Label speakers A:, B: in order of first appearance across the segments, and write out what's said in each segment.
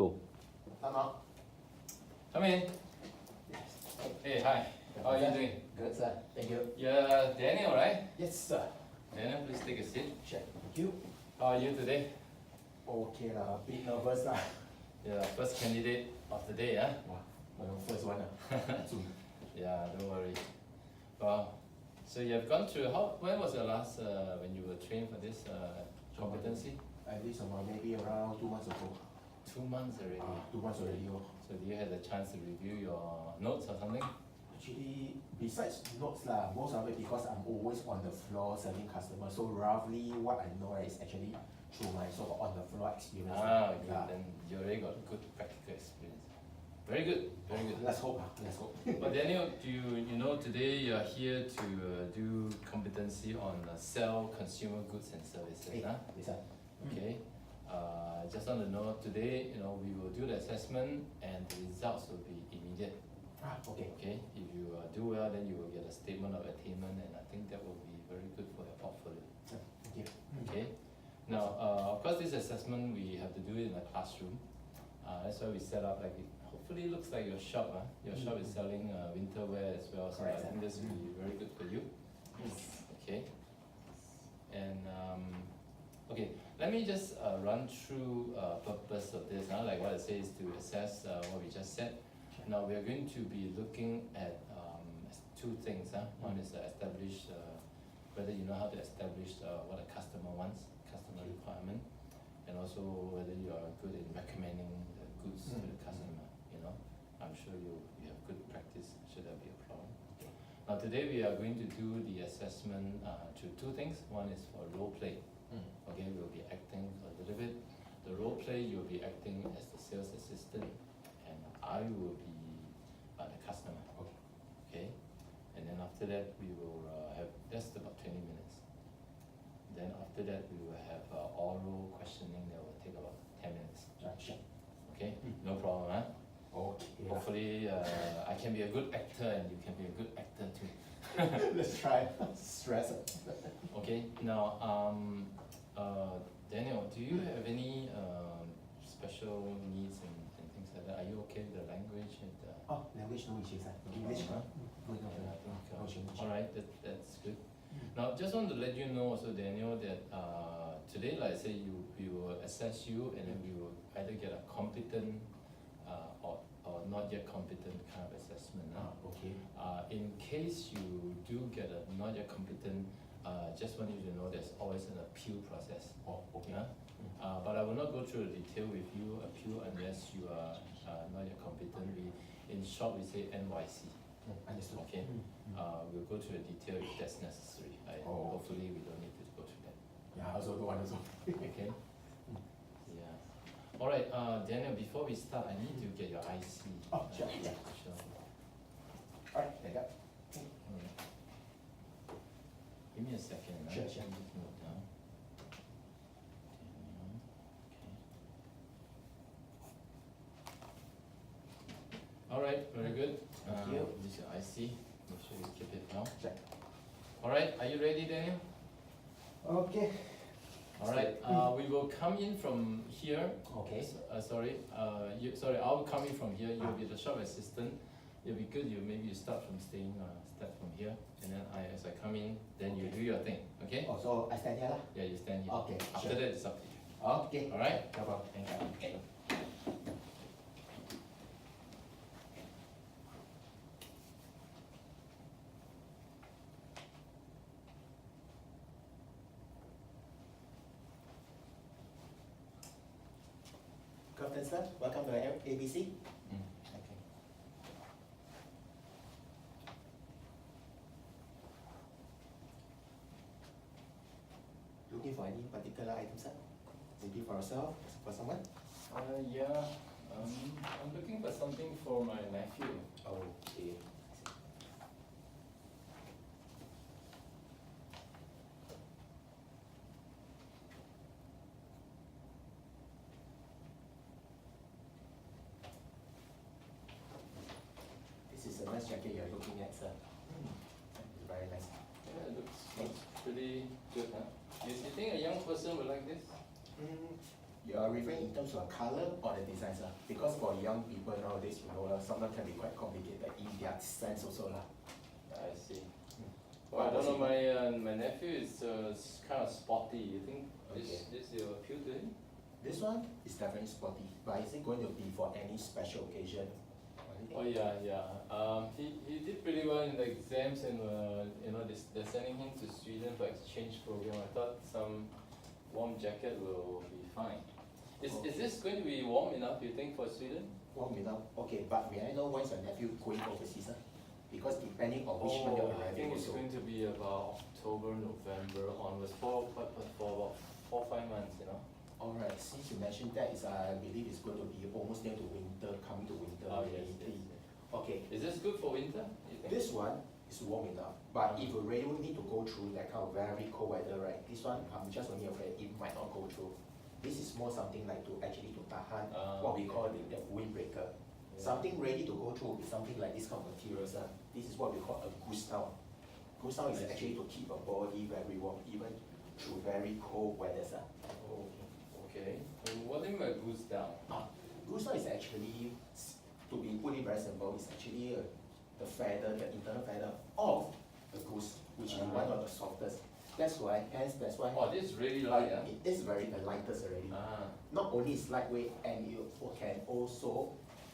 A: Go.
B: Come in. Hey, hi. How are you doing?
A: Good, sir. Thank you.
B: You're Daniel, right?
A: Yes, sir.
B: Daniel, please take a seat.
A: Sure. Thank you.
B: How are you today?
A: Okay lah, a bit nervous lah.
B: You're the first candidate of the day, huh?
A: Wow, my first one lah. Soon.
B: Yeah, don't worry. Well, so you have gone through, when was your last, when you were trained for this competency?
A: At least maybe around 2 months ago.
B: 2 months already.
A: 2 months already.
B: So do you have the chance to review your notes or something?
A: Actually, besides notes lah, most of it because I'm always on the floor serving customers. So roughly what I know is actually through my sort of on the floor experience.
B: Good.
A: Yeah.
B: Then you already got a good practical experience. Very good, very good.
A: Let's hope. Let's hope.
B: But Daniel, you know today you are here to do competency on sell consumer goods and services, huh?
A: Yes, sir.
B: Okay. Just want to know today, we will do the assessment and the results will be immediate.
A: Okay.
B: Okay. If you do well, then you will get a statement of attainment, and I think that will be very good for your portfolio.
A: Thank you.
B: Okay. Now, of course, this assessment we have to do it in a classroom. That's why we set up like it. Hopefully, it looks like your shop. Your shop is selling winter wear as well, so I think this will be very good for you. Okay. And okay, let me just run through purpose of this. Like what I say is to assess what we just said. Now we are going to be looking at two things. One is establish whether you know how to establish what a customer wants, customer requirement, and also whether you are good in recommending the goods to the customer. I'm sure you have good practice, should that be a problem. Now today we are going to do the assessment through two things. One is for role play. Okay, we'll be acting a little bit. The role play, you'll be acting as the sales assistant, and I will be the customer. Okay, and then after that we will have just about 20 minutes. Then after that we will have oral questioning that will take about 10 minutes. Okay, no problem, huh?
A: Okay.
B: Hopefully I can be a good actor and you can be a good actor too.
A: Let's try. Stress.
B: Okay, now Daniel, do you have any special needs and things like that? Are you okay with the language?
A: Language no issues. English.
B: Alright, that's good. Now just want to let you know also, Daniel, that today, like I say, we will assess you and then we will either get a competent or not yet competent kind of assessment.
A: Okay.
B: In case you do get a not yet competent, just want you to know there's always an appeal process.
A: Okay.
B: But I will not go through the detail with you, appeal unless you are not yet competent. In short, we say NYC.
A: Understood.
B: Okay. We'll go through the detail if that's necessary. Hopefully we don't need to go through that.
A: Yeah, I also don't want to.
B: Okay. Yeah. All right, Daniel. Before we start, I need to get your IC.
A: Sure. Yeah.
B: Sure.
A: All right. There you go.
B: All right. Give me a second.
A: Sure.
B: Just note down. All right, very good.
A: Thank you.
B: This is your IC. Make sure you keep it now.
A: Sure.
B: All right, are you ready, Daniel?
A: Okay.
B: All right. We will come in from here.
A: Okay.
B: Sorry. I'll come in from here. You'll be the shop assistant. It'll be good. You start from start from here, and then as I come in, then you do your thing. Okay?
A: Oh, so I stand here lah.
B: Yeah, you stand here.
A: Okay.
B: After
A: Sure.
B: that, it's up to you.
A: Okay.
B: All right.
A: No problem.
B: Thank you.
A: Okay. Good afternoon, sir. Welcome to ABC. Okay. Looking for any particular item, sir? Maybe for yourself, for someone?
B: Yeah. I'm looking for something for my nephew.
A: Okay. This is a nice jacket you're looking at, sir. It's very nice.
B: Yeah, it looks pretty good, huh? You think a young person would like this?
A: You are referring in terms of color or the design, sir? Because for young people nowadays, you know, sometimes can be quite complicated in their sense also lah.
B: I see. Well, I don't know, my nephew is kind of sporty. You think this will appeal to him?
A: This one is definitely sporty, but is it going to be for any special occasion?
B: Oh yeah, yeah. He did pretty well in the exams, and you know they're sending him to Sweden for exchange program. I thought some warm jacket will be fine. Is this going to be warm enough, you think, for Sweden?
A: Warm enough. Okay, but may I know when's your nephew going overseas? Because depending on which month you're
B: I think
A: arriving
B: it's
A: also.
B: going to be about October, November onwards, for about 4-5 months, you know.
A: Alright, since you mentioned that, I believe it's going to be almost near to winter, coming to winter.
B: Oh, yes, yes, yes.
A: Okay,
B: Is this good for winter, you think?
A: this one is warm enough, but if you really need to go through that kind of very cold weather, right, this one, I'm just only afraid it might not go through. This is more something like to actually to tahan what we call the windbreaker.
B: Yeah.
A: Something ready to go through is something like this kind of materials. This is what we call a goose down. Goose down is
B: I see.
A: actually to keep a body very warm, even through very cold weather.
B: Oh, okay. And what do you mean by goose down?
A: Goose down is actually, to be put it very simple, is actually the feather, the internal feather of the goose, which is one of the softest. That's why,
B: Oh, this is really light, huh?
A: it is very the lightest already. Not only is lightweight, and you can also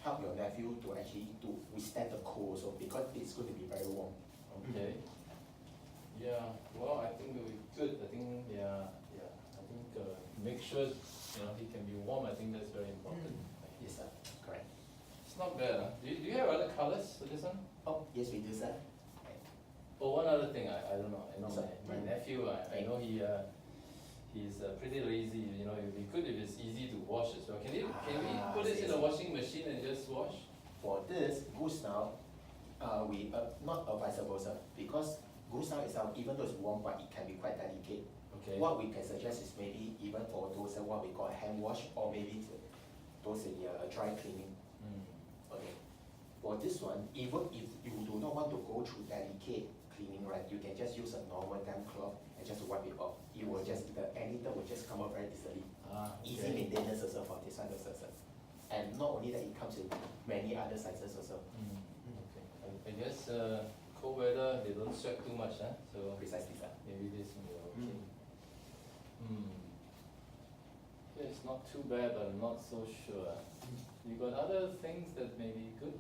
A: help your nephew to actually to withstand the cold also, because it's going to be very warm.
B: Okay. Yeah, well, I think it'll be good. I think, yeah. I think make sure, you know, he can be warm. I think that's very important.
A: Yes, sir. Correct.
B: It's not bad, huh? Do you have other colors for this one?
A: Oh, yes, we do, sir.
B: Oh, one other thing, I don't know. I know
A: Sir.
B: my nephew, I know he's pretty lazy. You know, it'd be good if it's easy to wash as well. Can we put this in the washing machine and just wash?
A: For this goose down, we not advisable, sir, because goose down itself, even though it's warm, but it can be quite delicate.
B: Okay.
A: What we can suggest is maybe even for those what we call hand wash, or maybe those in dry cleaning. Okay. For this one, even if you do not want to go through delicate cleaning, right, you can just use a normal damp cloth and just wipe it off. It will just, any dirt will just come out very easily. Easy maintenance also for this one also, sir. And not only that, it comes in many other sizes also.
B: Okay. I guess cold weather, they don't sweat too much, huh? So
A: Precisely, sir.
B: maybe this will be okay. Yeah, it's not too bad, but I'm not so sure. You got other things that may be good?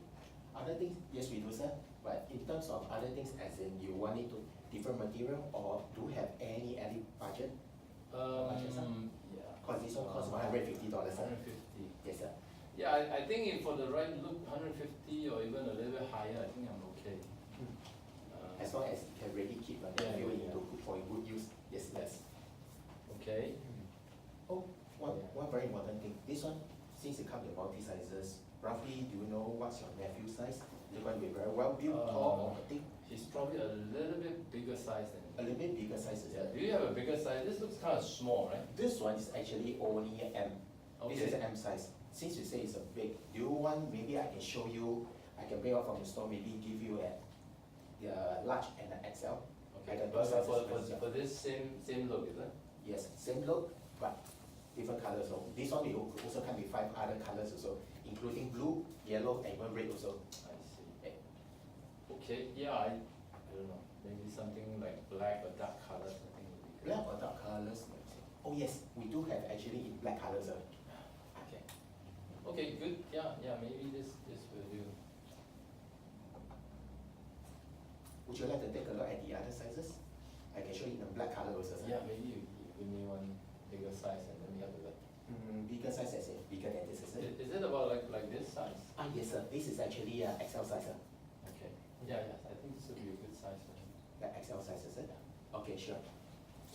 A: Other things, yes, we do, sir. But in terms of other things, as in you want it to different material, or do you have any budget? Budget, sir?
B: Yeah.
A: Cause this one costs $150, sir.
B: 150.
A: Yes, sir.
B: Yeah, I think if for the right look, 150 or even a little bit higher, I think I'm okay.
A: As long as you can really keep your
B: Yeah,
A: nephew
B: yeah.
A: into for good use, yes, yes.
B: Okay.
A: Oh, one very important thing. This one, since it comes in multi sizes, roughly do you know what's your nephew's size? Is it going to be very well built, tall, or thick?
B: He's probably a little bit bigger size than
A: A little bit bigger size, is
B: Yeah.
A: it?
B: Do you have a bigger size? This looks kind of small, right?
A: This one is actually only M. This is
B: Okay.
A: M size. Since you say it's a big, do you want, maybe I can show you, I can bring out from the store, maybe give you the large and the XL.
B: Okay.
A: I can
B: But
A: do sizes
B: for
A: first, yeah.
B: this same look, is it?
A: Yes, same look, but different colors. So this one will also come with 5 other colors also, including blue, yellow, and even red also.
B: I see. Okay. Yeah, I don't know. Maybe something like black or dark colors. I think would be good.
A: Black or dark colors? Oh yes, we do have actually in black colors.
B: Okay. Okay. Good. Yeah. Maybe this will do.
A: Would you like to take a look at the other sizes? I can show you the black color also. Sir.
B: Yeah. Maybe you give me one bigger size and let me have a look.
A: Bigger size as in bigger than this, is it?
B: Is it about like this size?
A: Yes sir, this is actually XL size, sir.
B: Okay. Yeah. I think this would be a good size for him.
A: The XL size, is it? Okay, sure.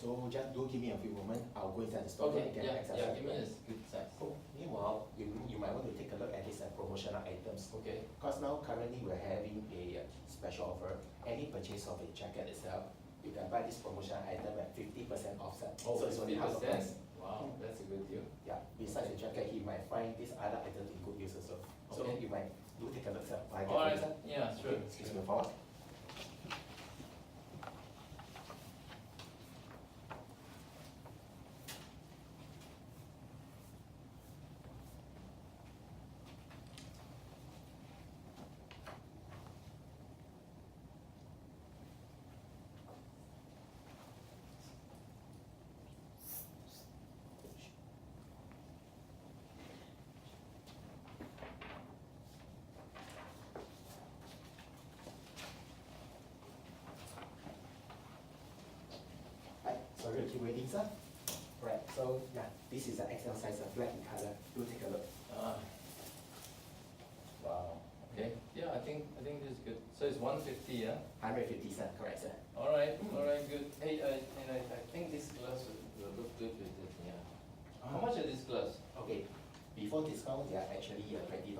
A: So just do give me a few moments, I'll go inside the store
B: Okay.
A: and get
B: Yeah.
A: XL
B: Yeah.
A: size.
B: Give me a good size.
A: Oh, meanwhile, you might want to take a look at these promotional items.
B: Okay.
A: Because now currently we're having a special offer. Any purchase of a jacket itself, you can buy this promotional item at 50% off, sir.
B: Oh,
A: So it's only half the
B: 50%?
A: price.
B: Wow, that's a good deal.
A: Yeah, besides the jacket, he might find this other item in good use also. So
B: Okay.
A: you might do take a look, sir. While I get
B: Alright.
A: ready, sir.
B: Yeah. Sure.
A: Okay, excuse me for a while. Sorry to keep waiting, sir. Right, so yeah, this is an XL size of black in color. Do take a look.
B: Wow. Okay. Yeah, I think this is good. So it's 150, yeah.
A: 150, sir. Correct, sir.
B: All right. Good. Hey, and I think this gloves will look good with it. Yeah. How much are these gloves?
A: Okay. Before discount, they are actually $20.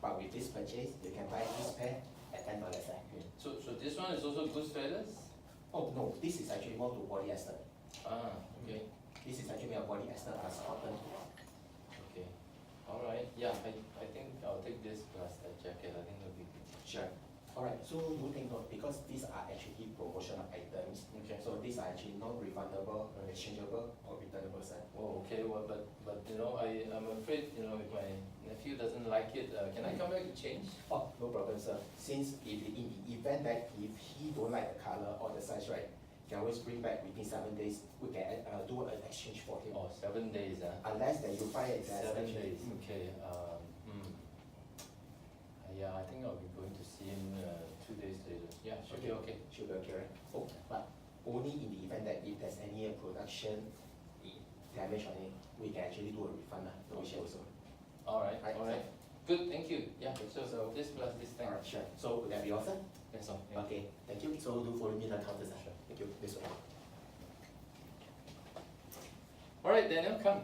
A: But with this purchase, you can buy this pair at $10, sir.
B: Okay. So this one is also good feathers?
A: Oh no, this is actually more to polyester.
B: Okay.
A: This is actually a polyester plus cotton.
B: Okay. All right. Yeah, I think I'll take this plus the jacket. I think it'll be good.
A: Sure. Alright, so do take note because these are actually promotional items.
B: Okay.
A: So these are actually non-refundable, exchangeable, or returnable, sir.
B: Oh, okay. Well, but you know, I'm afraid, you know, if my nephew doesn't like it, can I come back to change?
A: Oh, no problem, sir. Since if in the event that if he don't like the color or the size, right, you can always bring back within 7 days. We can do an exchange for him.
B: Oh, 7 days,
A: Unless that you find it as
B: 7
A: actually-
B: days. Okay. Yeah, I think I'll be going to see him 2 days later. Yeah, should be okay.
A: Should be okay, right? Oh, but only in the event that if there's any production damage on it, we can actually do a refund. No issue also.
B: All right. Good, thank you. Yeah, so this plus this thing.
A: Alright, sure. So would that be all, sir?
B: That's all. Yeah.
A: Okay, thank you. So do follow me in the counter, sir.
B: Sure.
A: Thank you. This way.
B: All right, Daniel, come.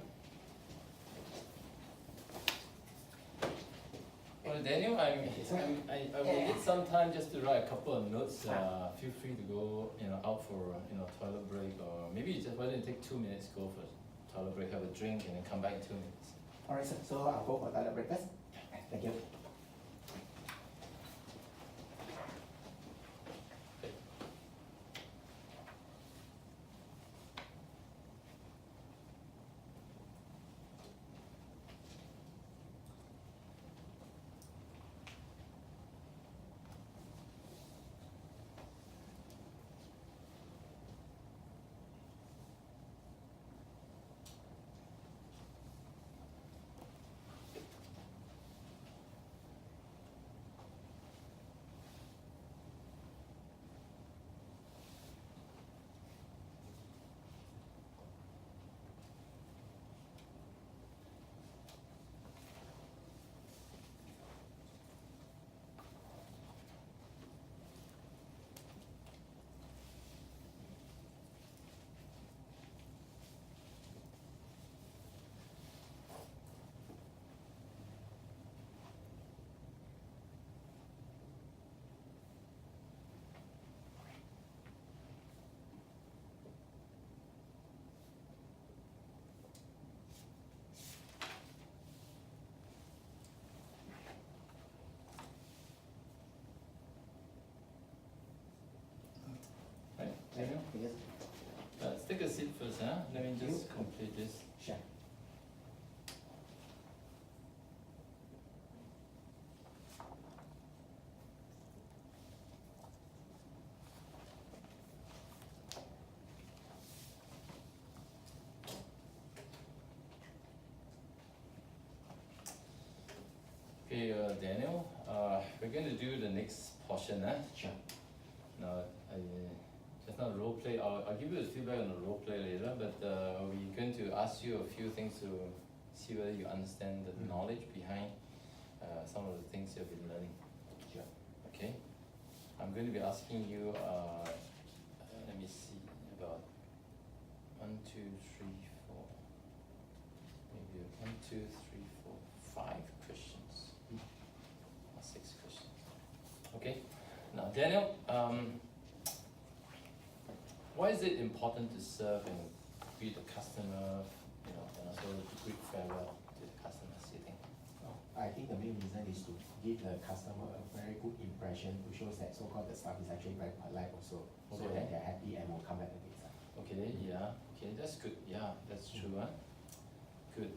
B: Well, Daniel, I will need some time just to write a couple of notes. Feel free to go, out for toilet break, or maybe you just why don't you take 2 minutes, go for toilet break, have a drink, and then come back in 2 minutes.
A: Alright, sir. So I'll go for toilet break first. Thank you.
B: Daniel?
A: Yes.
B: Let's take a seat first, huh? Let me just complete this.
A: Sure.
B: Okay, Daniel, we're going to do the next portion, huh?
A: Sure.
B: Now, just not role play. I'll give you the feedback on the role play later, but we're going to ask you a few things to see whether you understand the knowledge behind some of the things you've been learning.
A: Sure.
B: Okay? I'm going to be asking you, let me see, about 1, 2, 3, 4, maybe 1, 2, 3, 4, 5 questions, or 6 questions. Okay? Now, Daniel, why is it important to serve and greet the customer, and also to greet farewell to the customers, you think?
A: I think the main reason is to give the customer a very good impression to show that so-called the staff is actually very polite also, so that they're happy and will come back again.
B: Okay, yeah, okay, that's good. Yeah, that's true, huh? Good.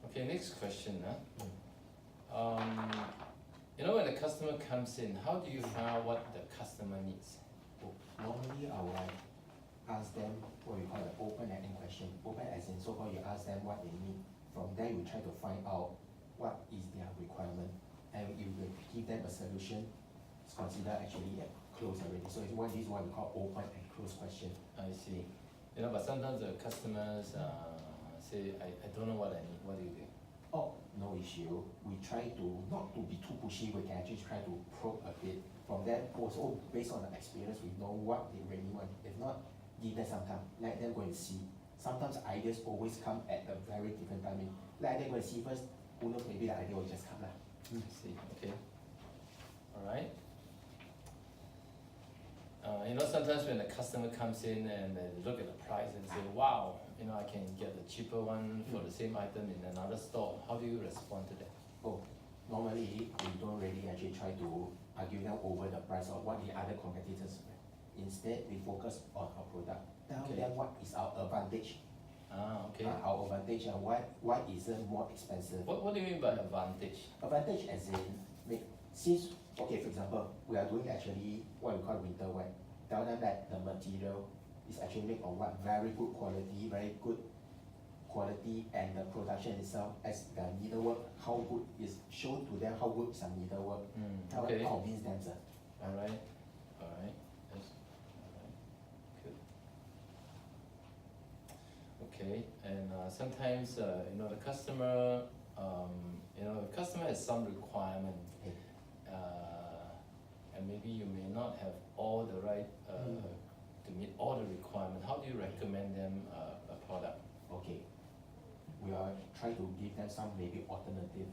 B: Okay, next question, huh? When the customer comes in, how do you find out what the customer needs?
A: Normally, I will ask them what we call the open-ended question. Open as in so-called you ask them what they need. From there, you try to find out what is their requirement. and if we give them a solution, it's considered actually closed already. So it's what this is what we call open and closed question.
B: I see. You know, but sometimes the customers say, I don't know what I need. What do you do?
A: Oh, no issue. We try to not to be too pushy. We can actually try to probe a bit. From that, also based on the experience, we know what they really want. If not, give them some time. Let them go and see. Sometimes ideas always come at a very different timing. Let them go and see first. Who knows? Maybe the idea will just come lah.
B: I see. Okay. All right. You know, sometimes when the customer comes in and they look at the price and say, wow, you know, I can get a cheaper one for the same item in another store. How do you respond to that?
A: Oh, normally we don't really actually try to argue them over the price of what the other competitors have. Instead, we focus on our product. Tell them what is our advantage.
B: Okay.
A: Our advantage and why isn't more expensive.
B: What do you mean by advantage?
A: Advantage as in, since, okay, for example, we are doing actually what we call winter wear. Tell them that the material is actually made of what? Very good quality, and the production itself as the needlework, how good is, show to them how good is the needlework. Tell them, convince them, sir.
B: Alright, alright, yes, alright, good. Okay, and sometimes, you know, the customer, has some requirement, and maybe you may not have all the right, to meet all the requirement. How do you recommend them a product?
A: Okay, we are trying to give them some maybe alternative.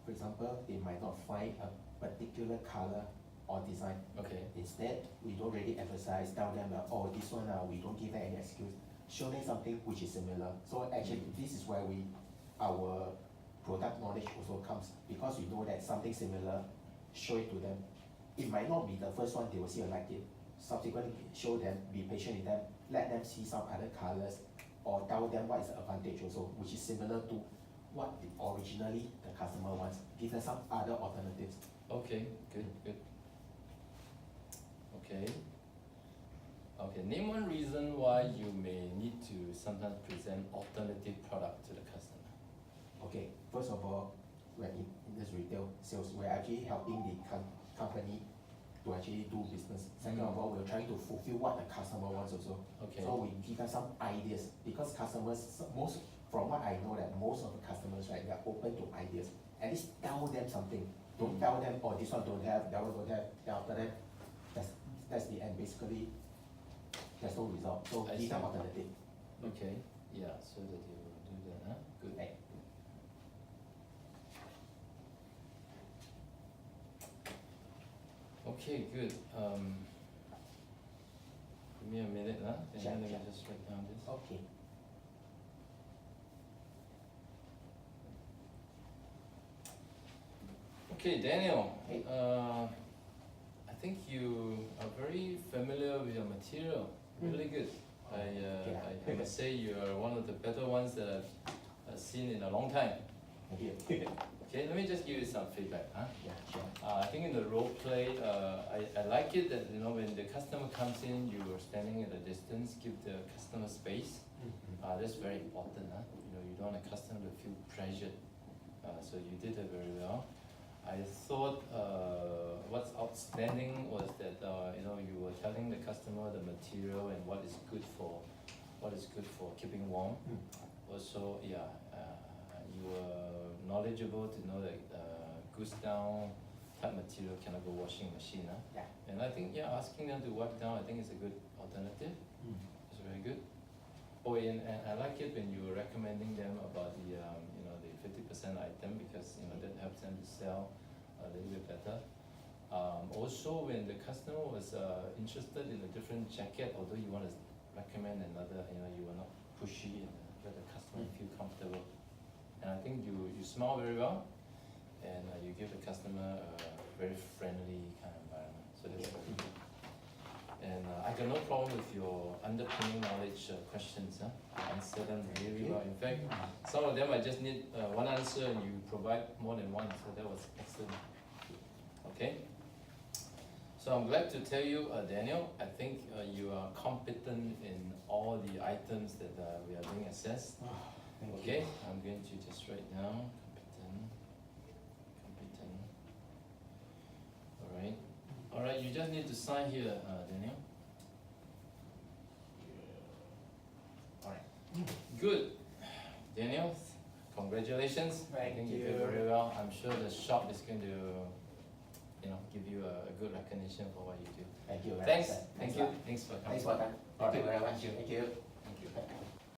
A: For example, they might not find a particular color or design.
B: Okay.
A: Instead, we don't really emphasize, tell them that, oh, this one, we don't give them any excuse. Show them something which is similar. So actually, this is where our product knowledge also comes, because we know that something similar, show it to them. It might not be the first one they will see or like it. Subsequently, show them, be patient with them, let them see some other colors, or tell them what is the advantage also, which is similar to what originally the customer wants. Give them some other alternatives.
B: Okay, good, good. Okay. Okay, name one reason why you may need to sometimes present alternative product to the customer.
A: Okay, first of all, when in this retail sales, we're actually helping the company to actually do business. Second of all, we're trying to fulfill what the customer wants also.
B: Okay.
A: So we give them some ideas, because customers, from what I know, that most of the customers, right, they're open to ideas. At least tell them something. Don't tell them, oh, this one don't have, that one don't have. Then after that, that's the end. Basically, there's no result. So give them alternative.
B: Okay, yeah, so that you will do that, huh? Good.
A: Right.
B: Okay, good. Give me a minute, huh?
A: Sure,
B: Let me
A: sure.
B: just write down this.
A: Okay.
B: Okay, Daniel.
A: Hey.
B: I think you are very familiar with your material. Really good. I must say you are one of the better ones that I've seen in a long time.
A: Thank you.
B: Okay, let me just give you some feedback, huh?
A: Yeah, sure.
B: I think in the role play, I like it that, you know, when the customer comes in, you are standing at a distance, give the customer space. That's very important, huh? You know, you don't want a customer to feel pressured. So you did it very well. I thought what's outstanding was that you know, you were telling the customer the material and what is good for keeping warm. Also, yeah, you were knowledgeable to know that goose down type material cannot go washing machine. Huh?
A: Yeah.
B: And I think, yeah, asking them to wipe down, I think is a good alternative. It's very good. Oh, and I like it when you were recommending them about the you know, the 50% item, because, you know, that helps them to sell a little bit better. Also, when the customer was interested in a different jacket, although you want to recommend another, you know, you were not pushy and let the customer feel comfortable. And I think you smile very well, and you give the customer a very friendly kind of environment. So that's very good. And I got no problem with your underpinning knowledge questions. Huh? You answer them really well. In fact, some of them I just need one answer, and you provide more than one. So that was excellent. Okay. So I'm glad to tell you, Daniel, I think you are competent in all the items that we are being assessed.
A: Thank
B: Okay,
A: you.
B: I'm going to just write down competent. just need to sign here, Daniel. Alright, good. Daniel, congratulations. I think you did very well. I'm sure the shop is going to, give you a good recognition for what you do.
A: Thank you very
B: Thanks.
A: much.
B: Thank you. Thanks for coming.
A: Thanks for that. Thank you very much. Thank you.